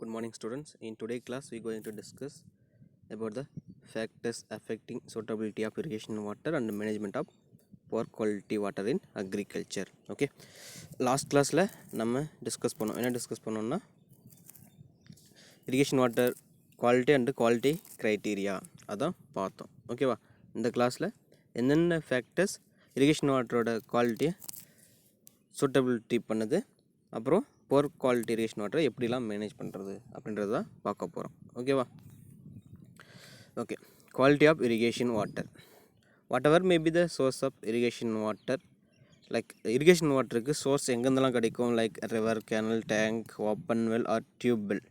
Good morning, students. In today's class, we are going to discuss about the factors affecting suitability of irrigation water and management of poor quality water in agriculture. Okay. Last class la நம்ம discuss பண்ணோம். என்ன discuss பண்ணோம்னா irrigation water quality and quality criteria அதான் பார்த்தோம். ஓகேவா? இந்த கிளாஸில் என்னென்ன ஃபேக்டர்ஸ் irrigation வாட்டரோட குவாலிட்டியை சூட்டபிலிட்டி பண்ணுது, அப்புறம் போர் குவாலிட்டி irrigation வாட்டரை எப்படிலாம் மேனேஜ் பண்ணுறது அப்படின்றது தான் பார்க்க போகிறோம். ஓகேவா? Okay. Quality of irrigation water. whatever may be the source of irrigation water, like irrigation வாட்டருக்கு சோர்ஸ் எங்கேருந்தெல்லாம் கிடைக்கும், like river, canal, tank, open well or tube well.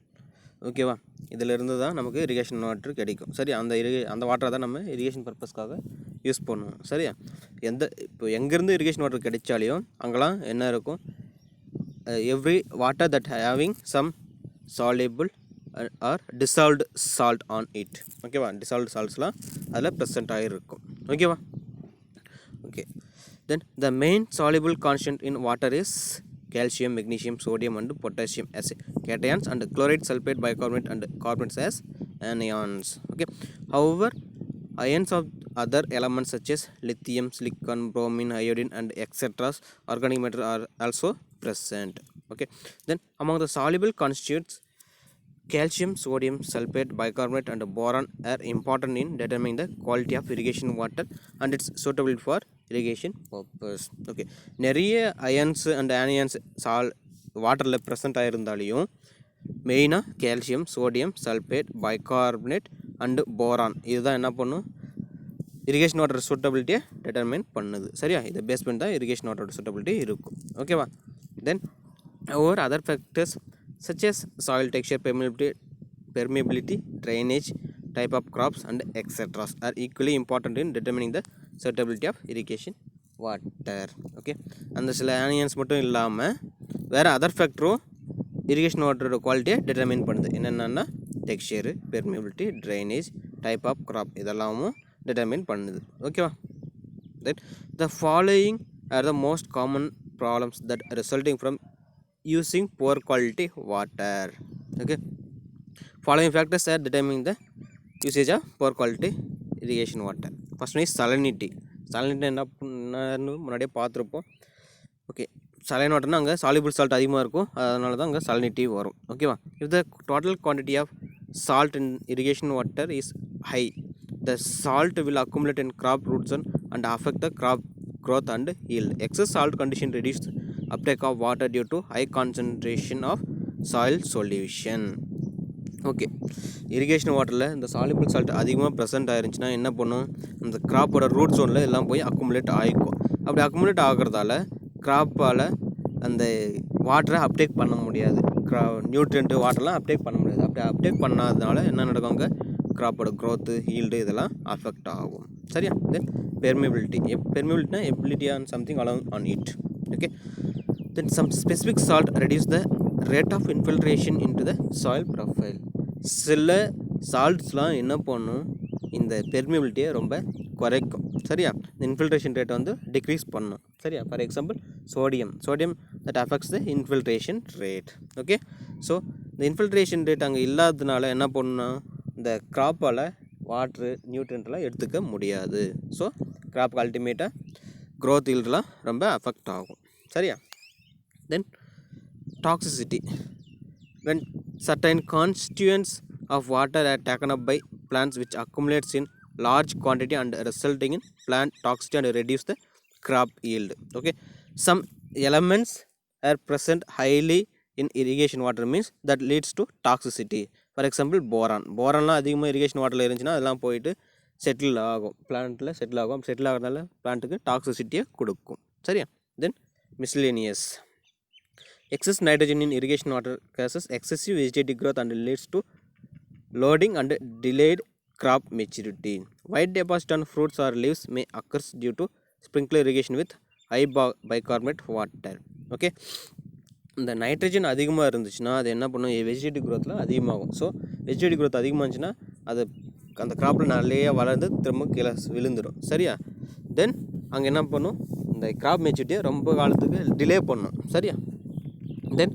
ஓகேவா? இதிலிருந்து தான் நமக்கு irrigation வாட்டர் கிடைக்கும். சரி, அந்த வாட்டரை தான் நம்ம இரிகேஷன் பர்பஸ்க்காக யூஸ் பண்ணுவோம். சரியா? இப்போ எங்கேருந்து irrigation வாட்டர் கிடைச்சாலையும் அங்கெல்லாம் என்ன இருக்கும், every water that having some soluble or dissolved salt on it. ஓகேவா? dissolved saltsலாம் அதில் ப்ரெசென்ட் ஆகிருக்கும். ஓகேவா? Okay. then the main soluble constant in water is calcium, magnesium, sodium and potassium as cations and chloride, sulfate, bicarbonate and carbonates as anions. Okay. However, ions of other elements such as lithium, silicon, bromine, iodine and etc. organic matter are also present. Okay. Then among the soluble constituents, calcium, sodium, sulfate, bicarbonate and boron are important in determining the quality of irrigation water and its suitability for irrigation purpose. Okay. நிறைய ions and onions வாட்டரில் present ஆகிருந்தாலையும் மெயினாக calcium, sodium, sulphate, bicarbonate and boron இதுதான் என்ன பண்ணும், irrigation water suitability determine பண்ணுது. சரியா? இதை base பண்ணி தான் irrigation water suitability இருக்கும். ஓகேவா? தென் over other factors such as soil texture, permeability, drainage, type of crops and etc. are equally important in determining the suitability of irrigation water. Okay. அந்த சில onions மட்டும் இல்லாமல் வேறு அதர் ஃபேக்டரும் irrigation வாட்டரோட குவாலிட்டியை determine பண்ணுது. என்னென்னா texture, permeability, drainage, type of crop இதெல்லாமும் determine பண்ணுது. ஓகேவா? தென் the following are the most common problems that resulting from using poor quality water. Okay. Following factors are determining the usage of poor quality irrigation water. First one is salinity. salinity என்னன்னு முன்னாடியே பார்த்துருப்போம். Okay. saline வாட்டர்னா அங்கே soluble salt அதிகமாக இருக்கும், அதனால தான் அங்கே salinity வரும். ஓகேவா? if the total quantity of salt in irrigation water is high, the salt will accumulate in crop roots and affect the crop growth and yield. Excess salt condition reduce uptake of water due to high concentration of soil solution. Okay. irrigation வாட்டரில் இந்த soluble salt அதிகமாக present ஆயிருந்துச்சுன்னா என்ன பண்ணும், அந்த கிராப்போட root ஜோனில் எல்லாம் போய் accumulate ஆகிக்கும். அப்படி அக்குமுலேட் ஆகிறதால கிராப்பால் அந்த வாட்டரை அப்டேக் பண்ண முடியாது, நியூட்ரியன்ட்டு வாட்டர்லாம் அப்டேக் பண்ண முடியாது. அப்படி அப்டேக் பண்ணாததுனால என்ன நடக்கும், அங்கே கிராப்போட க்ரோத்து, ஹீல்டு இதெல்லாம் அஃபெக்ட் ஆகும். சரியா? Then permeability. பெர்மிபிலிட்டினா ability on something along on it. Okay. Then some specific salt reduce the rate of infiltration into the soil profile. சில சால்ட்ஸ்லாம் என்ன பண்ணும், இந்த பெர்மிபிலிட்டியை ரொம்ப குறைக்கும். சரியா? இந்த இன்ஃபில்ட்ரேஷன் ரேட்டை வந்து டிக்ரீஸ் பண்ணும். சரியா? For example sodium that affects the infiltration rate. Okay. So இந்த இன்ஃபில்ட்ரேஷன் ரேட் அங்கே இல்லாததுனால என்ன பண்ணணும், இந்த கிராப்பால் வாட்ரு, நியூட்ரியன்ட்லாம் எடுத்துக்க முடியாது. ஸோ கிராப்புக்கு அல்டிமேட்டாக க்ரோத் ஈல்டெலாம் ரொம்ப அஃபெக்ட் ஆகும். சரியா? தென் toxicity. when certain constituents of water are taken up by plants which accumulates in large quantity and resulting in plant toxicity and reduce the crop yield. Okay. Some elements are present highly in irrigation water means that leads to toxicity. For example போரான்லாம் அதிகமாக irrigation வாட்டரில் இருந்துச்சுன்னா அதெல்லாம் போயிட்டு settle ஆகும், பிளான்ட்டில் settle ஆகும். Settle ஆகிறதுனால பிளான்ட்டுக்கு டாக்ஸிசிட்டியை கொடுக்கும். சரியா? தென் miscellaneous. excess nitrogen in irrigation water causes excessive vegetative growth and leads to loading and delayed crop maturity. White deposit on fruits or leaves may occur due to sprinkler irrigation with high bicarbonate water. Okay. இந்த nitrogen அதிகமாக இருந்துச்சுன்னா அது என்ன பண்ணும், vegetative க்ரோத்தில் அதிகமாகும். So vegetative growth அதிகமாக இருந்துச்சுன்னா அது அந்த கிராப்பில் நிறைய வளர்ந்து திரும்ப கீழே விழுந்துடும். சரியா? தென் அங்கே என்ன பண்ணும், இந்த கிராப் மெச்சூரிட்டியை ரொம்ப காலத்துக்கு டிலே பண்ணும். சரியா? தென்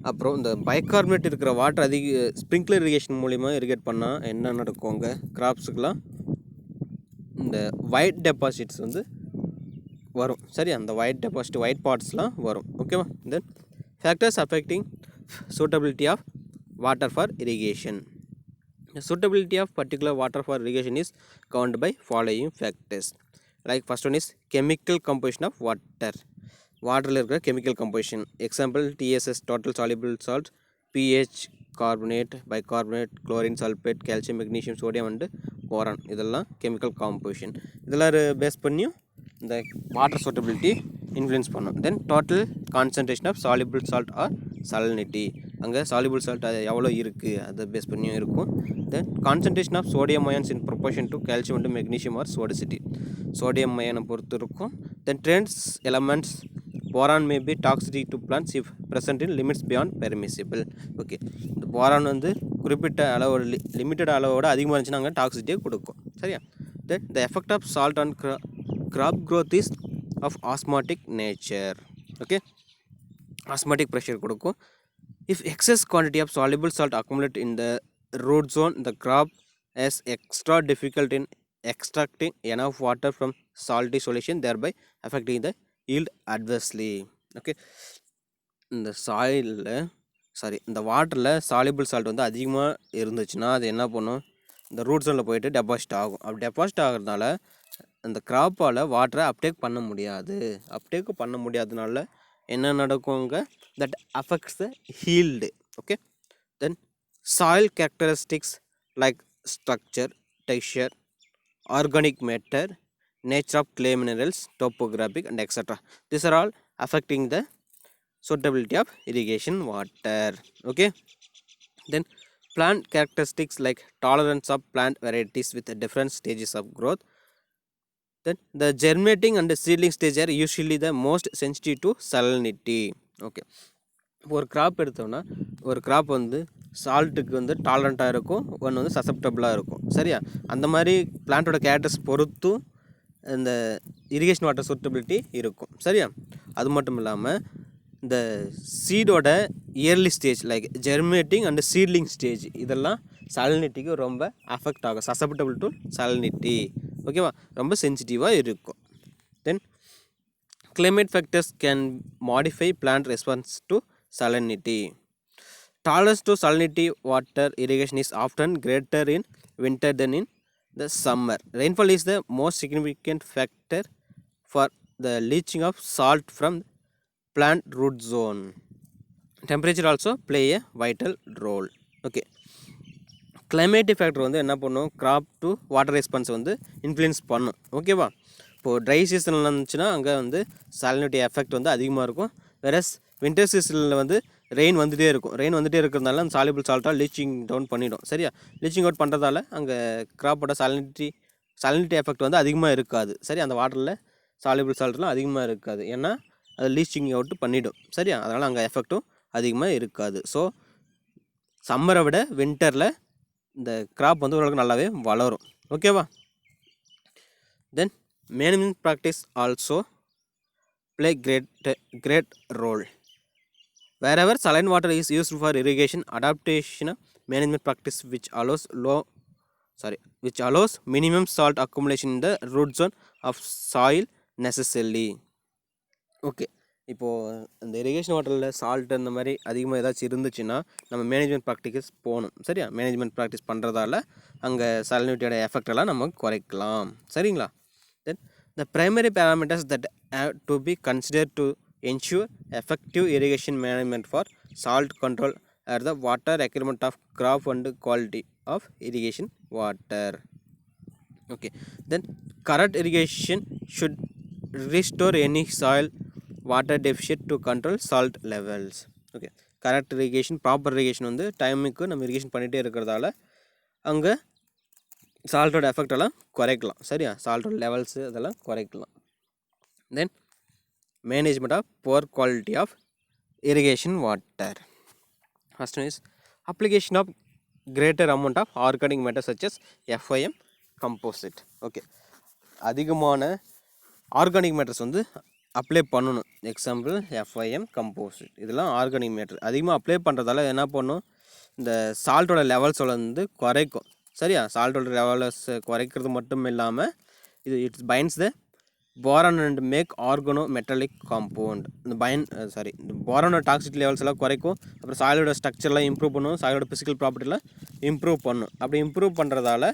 அப்புறம் இந்த பைகார்பனேட் இருக்கிற வாட்டர் அதிக ஸ்ப்ரிங்க்லர் இரிகேஷன் மூலிமா இரிகேட் பண்ணால் என்ன நடக்குங்க கிராப்ஸுக்கெலாம் இந்த ஒயிட் டெபாசிட்ஸ் வந்து வரும். சரி, அந்த ஒயிட் டெபாசிட் ஒயிட் பார்ட்ஸ்லாம் வரும். ஓகேவா? Then factors affecting suitability of water for irrigation. The suitability of particular water for irrigation is governed by following factors. Like first one is chemical composition of water. வாட்டரில் இருக்கிற chemical composition. Example TSS total soluble salt, pH, carbonate, bicarbonate, chlorine, sulfate, calcium, magnesium, sodium and boron. இதெல்லாம் chemical composition. இதெல்லாம் base பண்ணியும் இந்த water suitability influence பண்ணும். Then total concentration of soluble salt or salinity. அங்கே soluble salt அது எவ்வளோ இருக்குது அதை பேஸ் பண்ணியும் இருக்கும். Then concentration of sodium ions in proportion to calcium and magnesium or sodicity. Sodium அயனை பொறுத்து இருக்கும். Then trends elements boron may be toxicity to plants if present in limits beyond permissible. Okay, இந்த boron வந்து குறிப்பிட்ட அளவோட limited அளவோட அதிகமாக இருந்துச்சுன்னா அங்கே டாக்ஸிட்டியை கொடுக்கும். சரியா? Then the effect of salt on crop growth is of osmotic nature. Okay, osmotic pressure கொடுக்கும். If excess quantity of soluble salt accumulate in the root zone, the crop has extra difficult in extracting enough water from salty solution, thereby affecting the yield adversely. Okay, இந்த சாயிலில் இந்த வாட்டரில் soluble salt வந்து அதிகமாக இருந்துச்சுன்னா அது என்ன பண்ணும், இந்த ரூட் ஜோனில் போயிட்டு டெபாசிட் ஆகும். அப்படி டெபாசிட் ஆகிறதுனால அந்த கிராப்பால் வாட்டரை அப்டேக் பண்ண முடியாதனால என்ன நடக்குங்க, that affects the yield. Okay, then soil characteristics like structure, texture, organic matter, nature of clay minerals, topographic and etc. These are all affecting the suitability of irrigation water. Okay, then plant characteristics like tolerance of plant varieties with different stages of growth. Then the germinating and the seedling stage are usually the most sensitive to salinity. Okay, ஒரு graph எடுத்தோம்னா ஒரு graph வந்து சால்ட்டுக்கு வந்து டாலரண்ட்டாக இருக்கும், ஒன்று வந்து சசப்டபுளாக இருக்கும். சரியா? அந்த மாதிரி பிளான்ட்டோட கேரக்டர்ஸ் பொறுத்தும் இந்த இரிகேஷன் வாட்டர் சூட்டபிலிட்டி இருக்கும். சரியா? அது மட்டும் இல்லாமல் இந்த சீடோட early stage like germinating and seedling stage இதெல்லாம் சாலினிட்டிக்கு ரொம்ப அஃபெக்ட் ஆகும். Susceptible to salinity. ஓகேவா? ரொம்ப சென்சிட்டிவாக இருக்கும். Then climate factors can modify plant response to salinity. Tolerance to salinity water irrigation is often greater in winter than in the summer. Rainfall is the most significant factor for the leaching of salt from plant root zone. Temperature also play a vital role. Okay, climatic factor வந்து என்ன பண்ணும், graph to water response வந்து influence பண்ணும். ஓகேவா? இப்போது try சீசனில் இருந்துச்சுன்னா அங்கே வந்து சாலினிட்டி எஃபெக்ட் வந்து அதிகமாக இருக்கும். வேறஸ் வின்டர் சீசனில் வந்து ரெயின் வந்துகிட்டே இருக்கிறதுனால அந்த சாலிபிள் சால்ட்டாக லீச்சிங் டவுன் பண்ணிடும். சரியா? லீச்சிங் அவுட் பண்ணுறதால அங்கே கிராப்போட சாலினிட்டி எஃபெக்ட் வந்து அதிகமாக இருக்காது. சரி, அந்த வாட்டரில் சாலிபிள் சால்ட்லாம் அதிகமாக இருக்காது, ஏன்னா அது லீச்சிங் அவுட் பண்ணிடும். சரியா? அதனால் அங்கே எஃபெக்ட்டும் அதிகமாக இருக்காது. ஸோ சம்மரை விட வின்டரில் இந்த கிராப் வந்து ஓரளவுக்கு நல்லாவே வளரும். ஓகேவா? Then management practice also play great role. Wherever saline water is used for irrigation, adaptation management practice which allows minimum salt accumulation in the root zone of soil necessarily. Okay, இப்போது இந்த irrigation வாட்டரில் salt அந்த மாதிரி அதிகமாக ஏதாச்சும் இருந்துச்சுன்னா நம்ம management practice போகணும். சரியா? மேனேஜ்மெண்ட் ப்ராக்டிஸ் பண்ணுறதால அங்கே சாலினிட்டியோட எஃபெக்டெல்லாம் நம்ம குறைக்கலாம். சரிங்களா? Then the primary parameters that have to be consider to ensure effective irrigation management for salt control or the water requirement of crop and quality of irrigation water. Okay, then correct irrigation should restore any soil water deficit to control salt levels. Okay, correct irrigation proper irrigation வந்து டைமுக்கு நம்ம irrigation பண்ணிகிட்டே இருக்கிறதால அங்கே சால்ட்டோட எஃபெக்டெல்லாம் குறைக்கலாம். சரியா? சால்ட்டோட levels அதெல்லாம் குறைக்கலாம். Then management of poor quality of irrigation water. First one is application of greater amount of organic matter such as FIM composite. Okay, அதிகமான ஆர்கானிக் மேட்டர்ஸ் வந்து அப்ளை பண்ணணும். எக்ஸாம்பிள் FIM கம்போசிட், இதெல்லாம் ஆர்கானிக் மேட்டர் அதிகமாக apply பண்ணுறதால என்ன பண்ணும், இந்த சால்ட்டோட லெவல்ஸோட வந்து குறைக்கும். சரியா, சால்ட்டோட லெவல்ஸ் குறைக்கிறது மட்டும் இல்லாமல் இது it's binds the boron and make organo metallic compound. இந்த இந்த போரானோட டாக்ஸிக் லெவல்ஸ் எல்லாம் குறைக்கும். அப்புறம் சாயிலோட ஸ்ட்ரக்சர்லாம் இம்ப்ரூவ் பண்ணும், சாயிலோட ஃபிசிக்கல் ப்ராப்பர்ட்டிலாம் இம்ப்ரூவ் பண்ணும். அப்படி இம்ப்ரூவ் பண்ணுறதால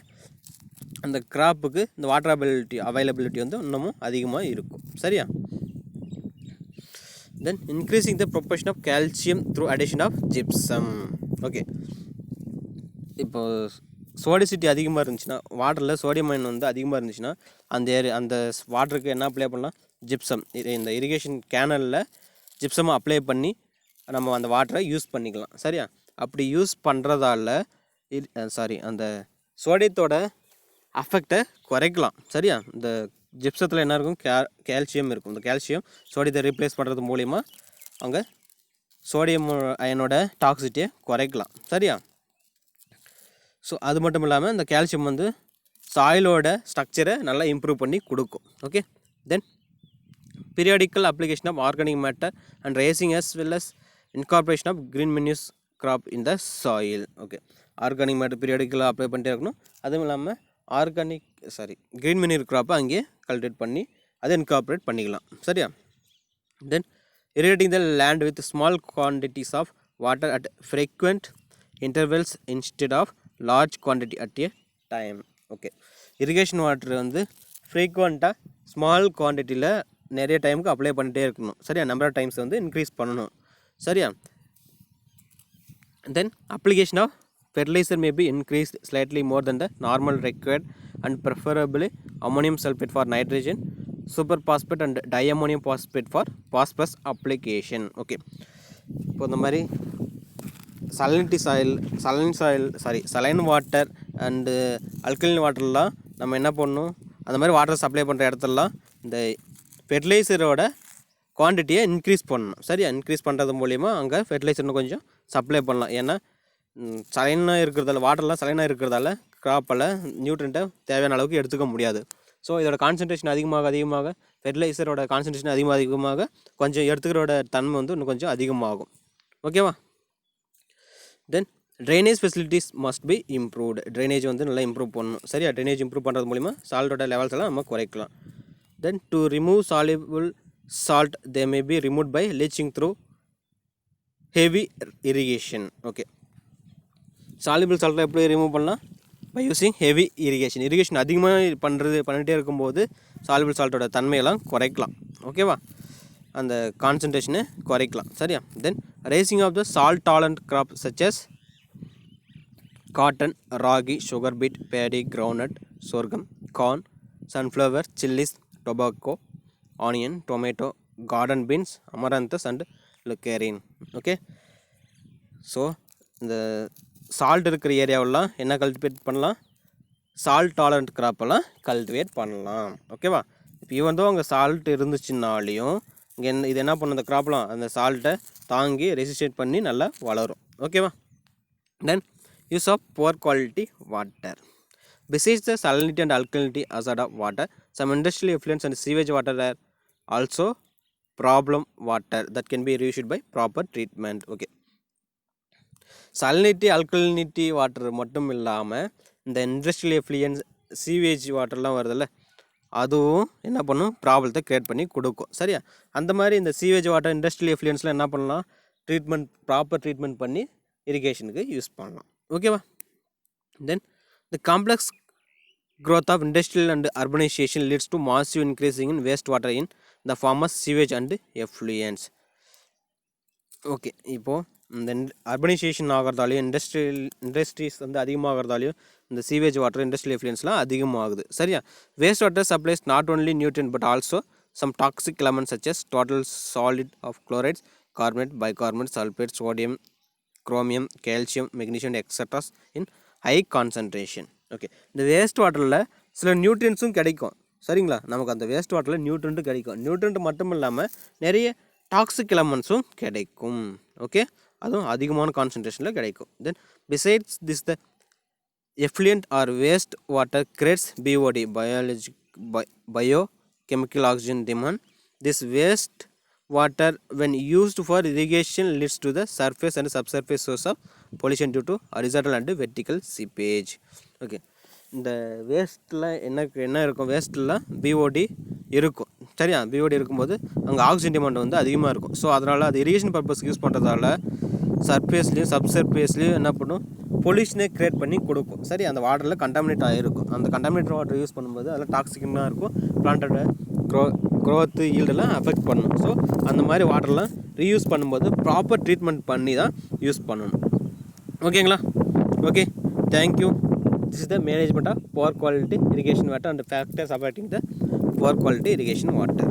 அந்த கிராப்புக்கு இந்த வாட்டர் அவைலபிலிட்டி வந்து இன்னமும் அதிகமாக இருக்கும். சரியா, then increasing the proportion of calcium through addition of gypsum. Okay, இப்போ சோடிசிட்டி அதிகமாக இருந்துச்சுன்னா, வாட்டரில் சோடியம் அயன் வந்து அதிகமாக இருந்துச்சுன்னா அந்த வாட்டருக்கு என்ன அப்ளை பண்ணலாம், ஜிப்சம். இந்த இரிகேஷன் கேனலில் ஜிப்சமாக அப்ளை பண்ணி நம்ம அந்த வாட்டரை யூஸ் பண்ணிக்கலாம். சரியா, அப்படி யூஸ் பண்ணுறதால அந்த சோடியத்தோட அஃபெக்டை குறைக்கலாம். சரியா, இந்த ஜிப்சத்தில் என்ன இருக்கும், கால்சியம் இருக்கும். இந்த கால்சியம் சோடியத்தை ரீப்ளேஸ் பண்ணுறது மூலிமா அங்கே சோடியம் அயனோட டாக்ஸிட்டியை குறைக்கலாம். சரியா, ஸோ அது மட்டும் இல்லாமல் இந்த கால்சியம் வந்து சாயிலோட ஸ்ட்ரக்சரை நல்லா இம்ப்ரூவ் பண்ணி கொடுக்கும். Okay, then periodical application of organic matter and raising as well as incorporation of green manure crop in the soil. Okay, organic matter பீரியாடிக்கலாக அப்ளை பண்ணிட்டே இருக்கணும். அதுவும் இல்லாமல் க்ரீன் manure க்ராப்பை அங்கேயே கல்டிவேட் பண்ணி அதை இன்கார்பரேட் பண்ணிக்கலாம். சரியா, தென் irrigating the land with small quantities of water at frequent intervals instead of large quantity at a time. Okay, irrigation water வந்து ஃப்ரீக்வெண்ட்டாக ஸ்மால் குவான்டிட்டியில் நிறைய டைமுக்கு அப்ளை பண்ணிகிட்டே இருக்கணும். சரியா, நம்பர் ஆஃப் டைம்ஸ் வந்து இன்க்ரீஸ் பண்ணணும். சரியா, then application of fertiliser may be increased slightly more then the normal required and preferably ammonium sulphate for nitrogen, super phosphate and diammonium phosphate for phosphorus application. Okay, இப்போ இந்த மாதிரி saline water and alkaline வாட்டர்லாம் நம்ம என்ன பண்ணணும், அந்த மாதிரி water supply பண்ணுற இடத்துலலாம் இந்த ஃபெர்டிலைசரோட குவான்டிட்டியை இன்க்ரீஸ் பண்ணணும். சரியா, இன்க்ரீஸ் பண்ணுறது மூலிமா அங்கே ஃபெர்டிலைசர்னு கொஞ்சம் சப்ளை பண்ணலாம். ஏன்னா சலைனாக இருக்கிறதால, வாட்டர்லாம் சலைனாக இருக்கிறதால கிராப்பில் நியூட்ரண்ட்டை தேவையான அளவுக்கு எடுத்துக்க முடியாது. ஸோ இதோட கான்சன்ட்ரேஷன் அதிகமாக ஃபெர்டிலைசரோட கான்சன்ட்ரேஷன் அதிகமாக கொஞ்சம் எடுத்துக்கிறோட தன்மை வந்து இன்னும் கொஞ்சம் அதிகமாகும். ஓகேவா, then drainage facilities must be improved. Drainage வந்து நல்லா இம்ப்ரூவ் பண்ணணும். சரியா, ட்ரைனேஜ் இம்ப்ரூவ் பண்ணுறது மூலிமா சால்ட்டோட லெவல்ஸ் எல்லாம் நம்ம குறைக்கலாம். Then to remove soluble salt they may be remove by leaching through heavy irrigation. Okay, soluble சால்ட்டை எப்படி ரிமூவ் பண்ணலாம், பை யூஸிங் ஹெவி இரிகேஷன் அதிகமாக பண்ணிகிட்டே இருக்கும்போது சால்யுபிள் சால்ட்டோட தன்மையெல்லாம் குறைக்கலாம். ஓகேவா, அந்த கான்சன்ட்ரேஷனை குறைக்கலாம். சரியா, then raising of the salt tolerant crop such as cotton, ragi, sugar beet, paddy, groundnut, sorghum, corn, sunflower, chillies, tobacco, onion, tomato, garden beans, amaranthus and lucerne. Okay, so இந்த சால்ட் இருக்கிற ஏரியாவெல்லாம் என்ன கல்டிவேட் பண்ணலாம், சால்ட் டாலரண்ட் கிராப்பெல்லாம் கல்டிவேட் பண்ணலாம். ஓகேவா, இப்போ even though அங்கே salt இருந்துச்சுனாலையும் இங்கே இது என்ன பண்ணும், அந்த கிராப்லாம் அந்த சால்ட்டை தாங்கி ரெசிஸ்டேட் பண்ணி நல்லா வளரும். ஓகேவா, then use of poor quality water. Besides the salinity and alkalinity hazard of water, some industrial effluents and sewage water are also problem water that can be reused by proper treatment. Okay, salinity alkalinity water மட்டும் இல்லாமல் இந்த industrial effluents sewage வாட்டர்லாம் வருதில்ல, அதுவும் என்ன பண்ணும், ப்ராப்ளத்தை create பண்ணி கொடுக்கும். சரியா, அந்த மாதிரி இந்த சீவேஜ் வாட்டர் இண்டஸ்ட்ரியல் எஃப்ளூயன்ஸ்லாம் என்ன பண்ணலாம், ப்ராப்பர் ட்ரீட்மெண்ட் பண்ணி இரிகேஷனுக்கு யூஸ் பண்ணலாம். ஓகேவா, தென் the complex growth of industrial and urbanization leads to massive increasing in wastewater in the form of sewage and effluents. Okay, இப்போது இந்த அர்பனைசேஷன் ஆகிறதாலையும் இண்டஸ்ட்ரீஸ் வந்து அதிகமாகிறதாலையும் இந்த சீவேஜ் வாட்டர் இண்டஸ்ட்ரியல் எஃப்ளூயன்ஸ்லாம் அதிகமாகுது. சரியா, waste water supplies not only nutrient but also some toxic elements such as total solid of chlorides, carbonate, bicarbonate, sulfate, sodium, chromium, calcium, magnesium, etc. in high concentration. Okay, இந்த waste வாட்டரில் சில நியூட்ரியன்ஸும் கிடைக்கும். சரிங்களா, நமக்கு அந்த வேஸ்ட் வாட்டரில் நியூட்ரண்ட்டும் கிடைக்கும். Nutrient மட்டும் இல்லாமல் நிறைய டாக்ஸிக் எலமெண்ட்ஸும் கிடைக்கும். ஓகே, அதுவும் அதிகமான கான்சன்ட்ரேஷனில் கிடைக்கும். Then besides this the effluent or waste water creates BOD, biochemical oxygen demand, This waste water when used for irrigation leads to the surface and subsurface source of pollution due to horizontal and vertical seepage. Okay, இந்த வேஸ்ட்டில் என்ன இருக்கும், வேஸ்ட்டில் BOD இருக்கும் சரியா. BOD இருக்கும்போது அங்கே oxygen demand வந்து அதிகமாக இருக்கும். ஸோ அதனால் அது இரிகேஷன் பர்பஸ்க்கு யூஸ் பண்ணுறதால சர்ஃபேஸ்லேயும் சப்சர்ஃபேஸ்லேயும் என்ன பண்ணும், பொல்யூஷனே க்ரியேட் பண்ணி கொடுக்கும் சரி. அந்த வாட்டரில் கண்டாமினேட் ஆகிருக்கும். அந்த கண்டாமினேட் வாட்டர் யூஸ் பண்ணும்போது அதில் டாக்ஸிக்காக இருக்கும், பிளான்ட்டோட க்ரோத்து ஈல்டெல்லாம் அஃபெக்ட் பண்ணணும். ஸோ அந்த மாதிரி வாட்டர்லாம் ரீயூஸ் பண்ணும்போது ப்ராப்பர் ட்ரீட்மெண்ட் பண்ணி தான் யூஸ் பண்ணணும். ஓகேங்களா? Okay, thank you. This is the management of poor quality irrigation water and factors affecting the poor quality irrigation water.